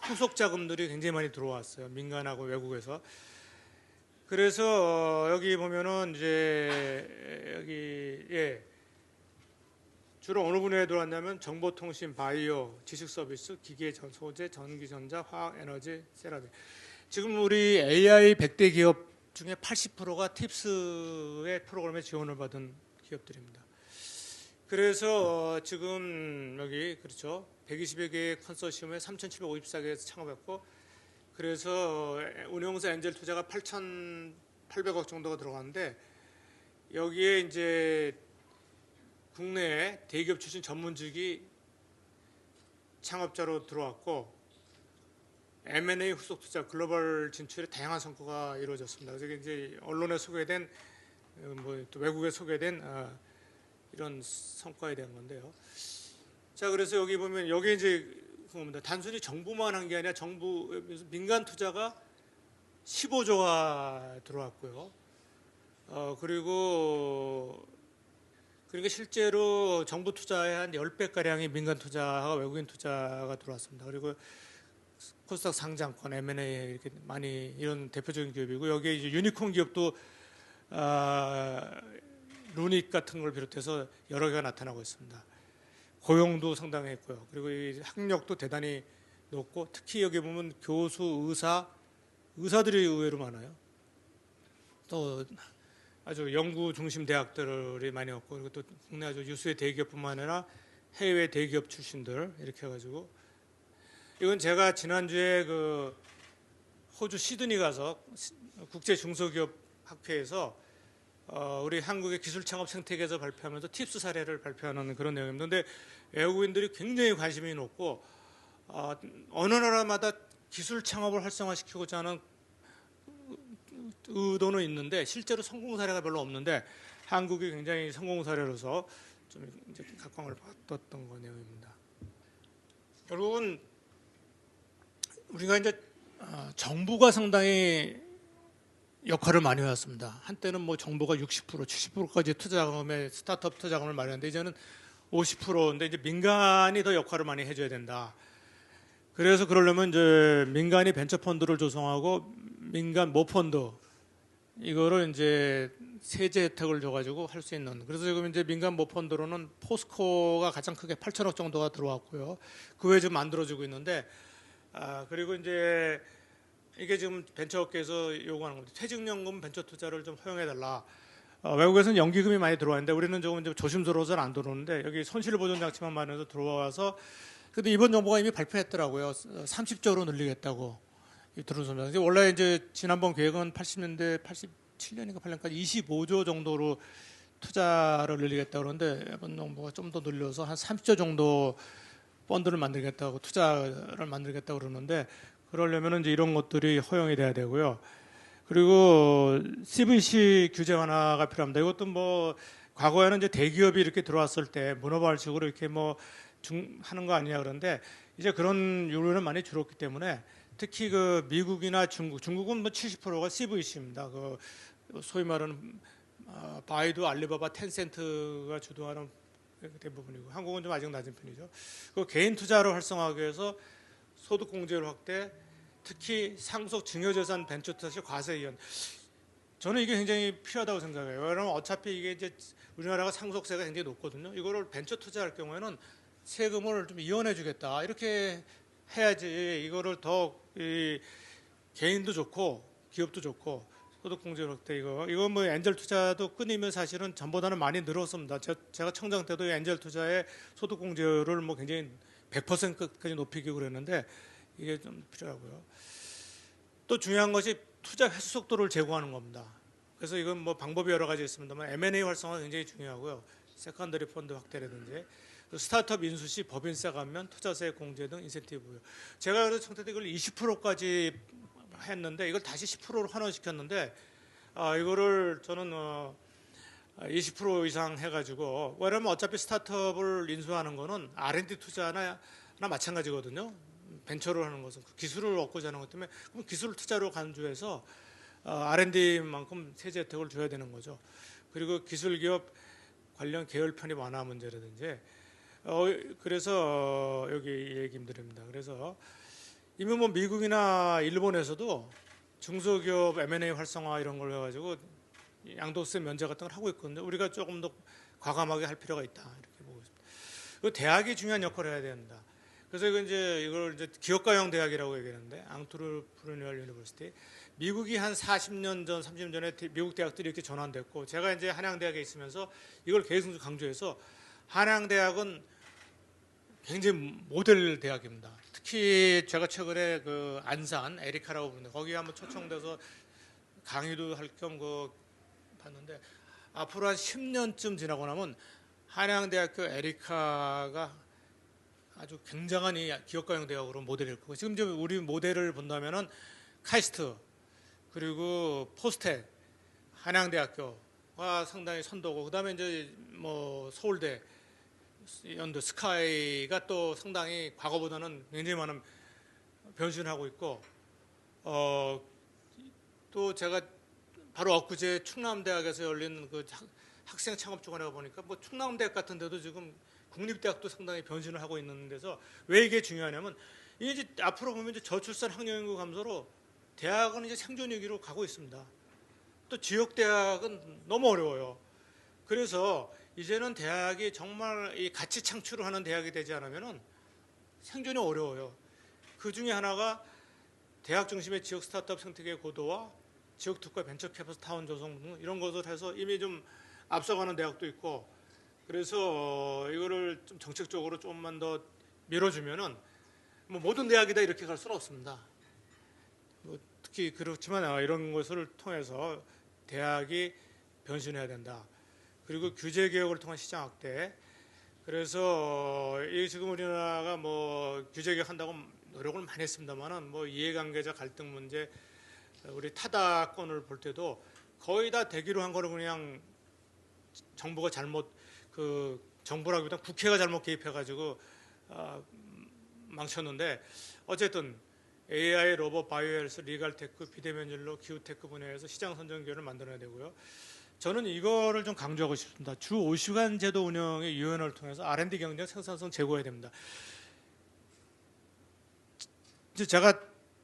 Speaker 1: 후속 자금들이 굉장히 많이 들어왔어요. 민간하고 외국에서. 그래서 여기 보면은 이제 여기 주로 어느 분야에 들어왔냐면 정보통신, 바이오, 지식서비스, 기계, 소재, 전기전자, 화학, 에너지, 세라믹. 지금 우리 AI 100대 기업 중에 80%가 팁스의 프로그램에 지원을 받은 기업들입니다. 그래서 지금 여기 그렇죠. 120여 개의 컨소시엄에 3,754개에서 창업했고 그래서 운용사 엔젤 투자가 8,800억 정도가 들어갔는데 여기에 이제 국내에 대기업 출신 전문직이 창업자로 들어왔고 M&A 후속 투자 글로벌 진출에 다양한 성과가 이루어졌습니다. 그래서 이제 언론에 소개된 또 외국에 소개된 이런 성과에 대한 건데요. 자, 그래서 여기 보면 여기 이제 그겁니다. 단순히 정부만 한 게 아니라 정부 민간 투자가 15조가 들어왔고요. 그리고 실제로 정부 투자의 한 10배 가량이 민간 투자와 외국인 투자가 들어왔습니다. 그리고 코스닥 상장권, M&A 이렇게 많이 이런 대표적인 기업이고 여기에 이제 유니콘 기업도 루닉 같은 걸 비롯해서 여러 개가 나타나고 있습니다. 고용도 상당히 했고요. 그리고 이 학력도 대단히 높고 특히 여기 보면 교수, 의사들이 의외로 많아요. 또 아주 연구 중심 대학들이 많이 없고 그리고 또 국내 아주 유수의 대기업뿐만 아니라 해외 대기업 출신들 이렇게 해가지고 이건 제가 지난주에 그 호주 시드니 가서 국제 중소기업 학회에서 우리 한국의 기술 창업 생태계에서 발표하면서 팁스 사례를 발표하는 그런 내용입니다. 그런데 외국인들이 굉장히 관심이 높고 어느 나라마다 기술 창업을 활성화시키고자 하는 의도는 있는데 실제로 성공 사례가 별로 없는데 한국이 굉장히 성공 사례로서 좀 이제 각광을 받았던 거 내용입니다. 결국은 우리가 이제 정부가 상당히 역할을 많이 해왔습니다. 한때는 뭐 정부가 60%, 70%까지 투자자금에 스타트업 투자자금을 마련했는데 이제는 50%인데 이제 민간이 더 역할을 많이 해줘야 된다. 그래서 그러려면 이제 민간이 벤처 펀드를 조성하고 민간 모펀드 이거를 이제 세제 혜택을 줘가지고 할 수 있는. 그래서 지금 이제 민간 모펀드로는 포스코가 가장 크게 8천억 정도가 들어왔고요. 그 외에 지금 만들어지고 있는데 그리고 이제 이게 지금 벤처업계에서 요구하는 겁니다. 퇴직연금 벤처 투자를 좀 허용해달라. 외국에서는 연기금이 많이 들어왔는데 우리는 조금 이제 조심스러워서는 안 들어오는데 여기 손실보전 장치만 마련해서 들어와서 근데 이번 정부가 이미 발표했더라고요. 30조로 늘리겠다고. 들어오습니다. 원래 이제 지난번 계획은 80년대 87년인가 8년까지 25조 정도로 투자를 늘리겠다 그러는데 이번 정부가 좀 더 늘려서 한 30조 정도 펀드를 만들겠다고 투자를 만들겠다고 그러는데 그러려면 이제 이런 것들이 허용이 돼야 되고요. 그리고 CVC 규제 완화가 필요합니다. 이것도 뭐 과거에는 이제 대기업이 이렇게 들어왔을 때 문어발식으로 이렇게 뭐 하는 거 아니냐 그런데 이제 그런 요구는 많이 줄었기 때문에 특히 그 미국이나 중국은 뭐 70%가 CVC입니다. 그 소위 말하는 바이두, 알리바바, 텐센트가 주도하는 대부분이고 한국은 좀 아직 낮은 편이죠. 그 개인 투자를 활성화하기 위해서 소득 공제를 확대, 특히 상속 증여재산 벤처 투자 시 과세 이연. 저는 이게 굉장히 필요하다고 생각해요. 왜냐하면 어차피 이게 이제 우리나라가 상속세가 굉장히 높거든요. 이거를 벤처 투자할 경우에는 세금을 좀 이연해주겠다 이렇게 해야지 이거를 더 개인도 좋고 기업도 좋고 소득공제 확대 이거 뭐 엔젤 투자도 끊이면 사실은 전보다는 많이 늘었습니다. 제가 청장 때도 엔젤 투자의 소득공제를 뭐 굉장히 100%까지 높이기 그랬는데 이게 좀 필요하고요. 또 중요한 것이 투자 회수 속도를 제고하는 겁니다. 그래서 이건 뭐 방법이 여러 가지 있습니다만 M&A 활성화 굉장히 중요하고요. 세컨더리 펀드 확대라든지 스타트업 인수 시 법인세 감면, 투자세 공제 등 인센티브요. 제가 그래서 청태 때 이걸 20%까지 했는데 이걸 다시 10%로 환원시켰는데 이거를 저는 20% 이상 해가지고 왜냐면 어차피 스타트업을 인수하는 거는 R&D 투자나 마찬가지거든요. 벤처를 하는 것은 기술을 얻고자 하는 것 때문에 그럼 기술 투자로 간주해서 R&D만큼 세제 혜택을 줘야 되는 거죠. 그리고 기술 기업 관련 계열 편입 완화 문제라든지 그래서 여기 얘기드립니다. 그래서 이미 뭐 미국이나 일본에서도 중소기업 M&A 활성화 이런 걸 해가지고 양도세 면제 같은 걸 하고 있거든요. 우리가 조금 더 과감하게 할 필요가 있다 이렇게 보고 있습니다. 그 대학이 중요한 역할을 해야 된다. 그래서 이걸 이제 기업가형 대학이라고 얘기하는데 앙트르프레뉴얼 유니버시티. 미국이 한 40년 전, 30년 전에 미국 대학들이 이렇게 전환됐고 제가 이제 한양대학에 있으면서 이걸 계속 강조해서 한양대학은 굉장히 모델 대학입니다. 특히 제가 최근에 그 안산 에리카라고 부르는데 거기 한번 초청돼서 강의도 할 겸 봤는데 앞으로 한 10년쯤 지나고 나면 한양대학교 에리카가 아주 굉장한 이 기업가형 대학으로 모델일 거고 지금 우리 모델을 본다면은 카이스트 그리고 포스텍 한양대학교가 상당히 선도고 그다음에 이제 뭐 서울대 연도 스카이가 또 상당히 과거보다는 굉장히 많은 변신을 하고 있고 또 제가 바로 엊그제 충남대학에서 열린 그 학생 창업 주간에 보니까 뭐 충남대학 같은 데도 지금 국립대학도 상당히 변신을 하고 있는 데서 왜 이게 중요하냐면 이게 이제 앞으로 보면 이제 저출산 학령 인구 감소로 대학은 이제 생존 위기로 가고 있습니다. 또 지역 대학은 너무 어려워요. 그래서 이제는 대학이 정말 이 가치 창출을 하는 대학이 되지 않으면은 생존이 어려워요. 그 중에 하나가 대학 중심의 지역 스타트업 생태계의 고도와 지역 특화 벤처 캐피탈 타운 조성 등 이런 것을 해서 이미 좀 앞서가는 대학도 있고 그래서 이거를 좀 정책적으로 조금만 더 밀어주면은 뭐 모든 대학이다 이렇게 갈 수는 없습니다. 뭐 특히 그렇지만 이런 것을 통해서 대학이 변신해야 된다. 그리고 규제 개혁을 통한 시장 확대. 그래서 이 지금 우리나라가 뭐 규제 개혁한다고 노력을 많이 했습니다만은 뭐 이해관계자 갈등 문제, 우리 타다권을 볼 때도 거의 다 되기로 한 거를 그냥 정부가 잘못 정부라기보다 국회가 잘못 개입해가지고 망쳤는데 어쨌든 AI, 로봇, 바이오헬스, 리갈테크, 비대면진로, 기후테크 분야에서 시장 선정 기회를 만들어야 되고요. 저는 이거를 좀 강조하고 싶습니다. 주 5시간 제도 운영의 유연화를 통해서 R&D 경쟁 생산성 제고해야 됩니다. 이제 제가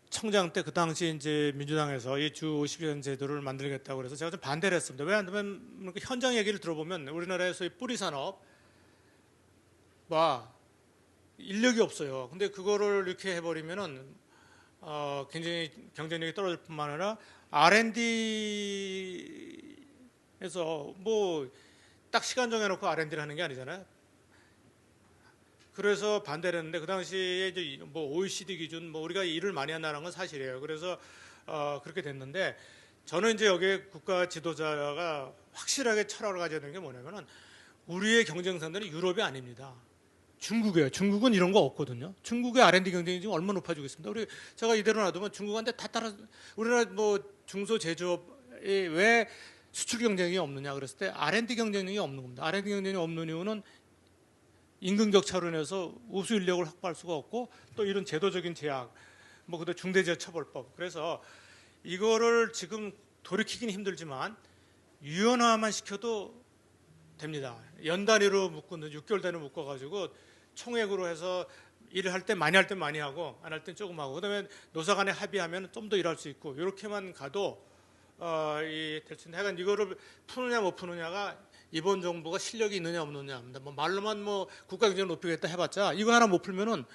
Speaker 1: 청장 때 그 당시 이제 민주당에서 이 주 50시간 제도를 만들겠다고 그래서 제가 좀 반대를 했습니다. 왜냐하면 현장 얘기를 들어보면 우리나라에서의 뿌리 산업과 인력이 없어요. 근데 그거를 이렇게 해버리면은 굉장히 경쟁력이 떨어질 뿐만 아니라 R&D에서 뭐 딱 시간 정해놓고 R&D를 하는 게 아니잖아요. 그래서 반대를 했는데 그 당시에 이제 뭐 OECD 기준 뭐 우리가 일을 많이 한다는 건 사실이에요. 그래서 그렇게 됐는데 저는 이제 여기에 국가 지도자가 확실하게 철학을 가져야 되는 게 뭐냐면은 우리의 경쟁상대는 유럽이 아닙니다. 중국이에요. 중국은 이런 거 없거든요. 중국의 R&D 경쟁이 지금 얼마나 높아지고 있습니다. 제가 이대로 놔두면 중국한테 다 따라 우리나라 뭐 중소 제조업이 왜 수출 경쟁이 없느냐 그랬을 때 R&D 경쟁력이 없는 겁니다. R&D 경쟁이 없는 이유는 임금 격차로 인해서 우수 인력을 확보할 수가 없고 또 이런 제도적인 제약, 뭐 그다음 중대재해처벌법. 그래서 이거를 지금 돌이키기는 힘들지만 유연화만 시켜도 됩니다. 연 단위로 묶는 6개월 단위로 묶어가지고 총액으로 해서 일을 할 때 많이 할 때 많이 하고 안 할 땐 조금 하고 그다음에 노사 간에 합의하면 좀 더 일할 수 있고 이렇게만 가도 될 텐데 하여간 이거를 푸느냐 못 푸느냐가 이번 정부가 실력이 있느냐 없느냐입니다. 뭐 말로만 뭐 국가 경쟁을 높이겠다 해봤자 이거 하나 못 풀면은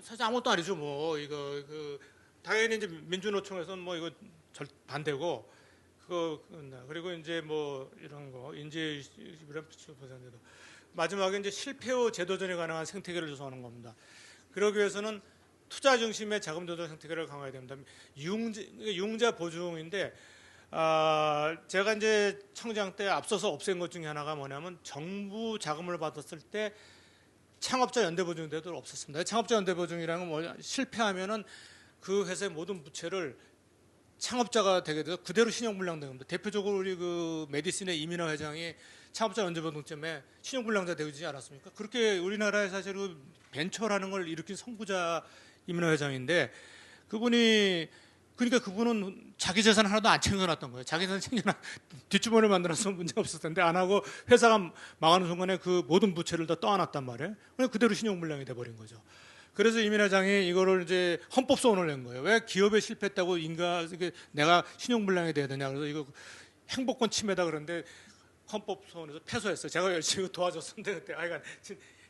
Speaker 1: 사실 아무것도 아니죠. 뭐 이거 당연히 이제 민주노총에서는 뭐 이거 반대고 그리고 이제 뭐 이런 거 인재 보상제도 마지막에 이제 실패 후 재도전이 가능한 생태계를 조성하는 겁니다. 그러기 위해서는 투자 중심의 자금 조달 생태계를 강화해야 됩니다. 융자 보증인데 제가 이제 청장 때 앞서서 없앤 것 중에 하나가 뭐냐면 정부 자금을 받았을 때 창업자 연대보증제도를 없앴습니다. 창업자 연대보증이라는 건 뭐냐? 실패하면은 그 회사의 모든 부채를 창업자가 되게 돼서 그대로 신용불량되는 겁니다. 대표적으로 우리 그 메디슨의 이민하 회장이 창업자 연대보증 때문에 신용불량자 되지 않았습니까? 그렇게 우리나라에 사실 그 벤처라는 걸 일으킨 선구자 이민하 회장인데 그분은 자기 재산 하나도 안 챙겨놨던 거예요. 자기 재산 뒷주머니를 만들어서 문제 없었을 텐데 안 하고 회사가 망하는 순간에 그 모든 부채를 다 떠안았단 말이에요. 그대로 신용불량이 돼버린 거죠. 그래서 이민 회장이 이거를 이제 헌법소원을 낸 거예요. 왜 기업에 실패했다고 내가 신용불량이 돼야 되냐. 그래서 이거 행복권 침해다 그러는데 헌법소원에서 패소했어요. 제가 열심히 도와줬었는데 그때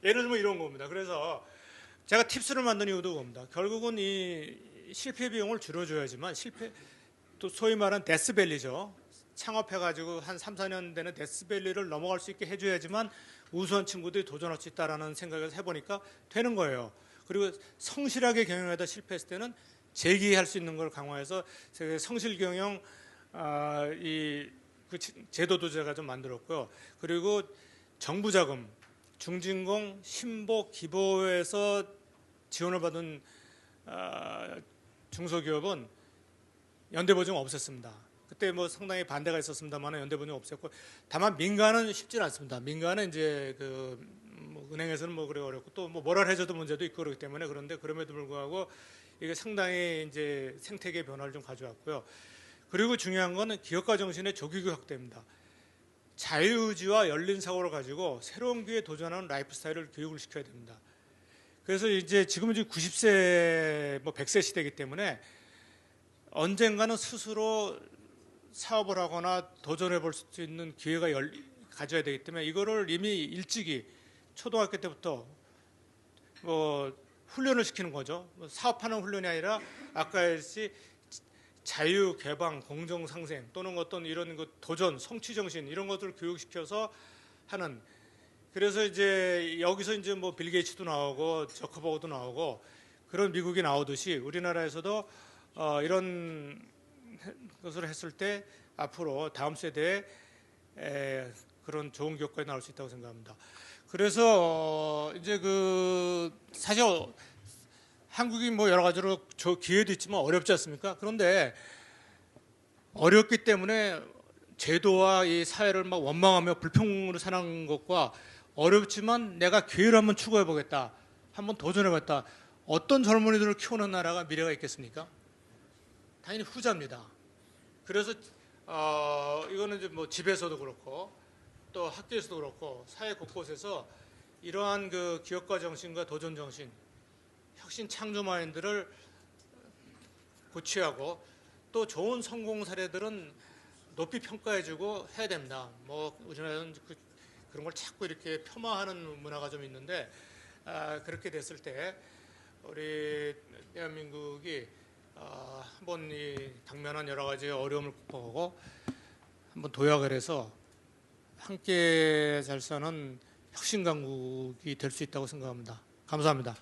Speaker 1: 예를 들면 이런 겁니다. 그래서 제가 팁스를 만든 이유도 그겁니다. 결국은 이 실패 비용을 줄여줘야지만 또 소위 말하는 데스밸리죠. 창업해가지고 한 3, 4년 되는 데스밸리를 넘어갈 수 있게 해줘야지만 우수한 친구들이 도전할 수 있다라는 생각을 해보니까 되는 거예요. 그리고 성실하게 경영하다 실패했을 때는 재기할 수 있는 걸 강화해서 성실 경영 그 제도도 제가 좀 만들었고요. 그리고 정부 자금, 중진공, 신보, 기보에서 지원을 받은 중소기업은 연대보증 없앴습니다. 그때 뭐 상당히 반대가 있었습니다만 연대보증 없앴고 다만 민간은 쉽지 않습니다. 민간은 이제 뭐 은행에서는 뭐 그래 어렵고 또 뭐 모랄 해저드 문제도 있고 그렇기 때문에 그런데 그럼에도 불구하고 이게 상당히 이제 생태계 변화를 좀 가져왔고요. 그리고 중요한 거는 기업가 정신의 조기교육 확대입니다. 자유의지와 열린 사고를 가지고 새로운 기회에 도전하는 라이프 스타일을 교육을 시켜야 됩니다. 그래서 이제 지금은 90세, 뭐 100세 시대이기 때문에 언젠가는 스스로 사업을 하거나 도전해 볼 수 있는 기회가 가져야 되기 때문에 이거를 이미 일찍이 초등학교 때부터 뭐 훈련을 시키는 거죠. 사업하는 훈련이 아니라 아까 했듯이 자유, 개방, 공정 상생 또는 어떤 이런 도전, 성취 정신 이런 것들을 교육시켜서 하는. 그래서 이제 여기서 이제 뭐 빌 게이츠도 나오고 저커버그도 나오고 그런 미국이 나오듯이 우리나라에서도 이런 것을 했을 때 앞으로 다음 세대에 그런 좋은 교육까지 나올 수 있다고 생각합니다. 그래서 이제 사실 한국이 뭐 여러 가지로 기회도 있지만 어렵지 않습니까? 그런데 어렵기 때문에 제도와 이 사회를 막 원망하며 불평으로 사는 것과 어렵지만 내가 기회를 한번 추구해보겠다, 한번 도전해봤다. 어떤 젊은이들을 키우는 나라가 미래가 있겠습니까? 당연히 후자입니다. 그래서 이거는 이제 뭐 집에서도 그렇고 또 학교에서도 그렇고 사회 곳곳에서 이러한 그 기업가 정신과 도전 정신, 혁신 창조 마인드를 고취하고 또 좋은 성공 사례들은 높이 평가해주고 해야 됩니다. 뭐 우리나라는 그런 걸 자꾸 이렇게 폄하하는 문화가 좀 있는데 그렇게 됐을 때 우리 대한민국이 한번 이 당면한 여러 가지 어려움을 극복하고 한번 도약을 해서 함께 잘 사는 혁신 강국이 될 수 있다고 생각합니다. 감사합니다.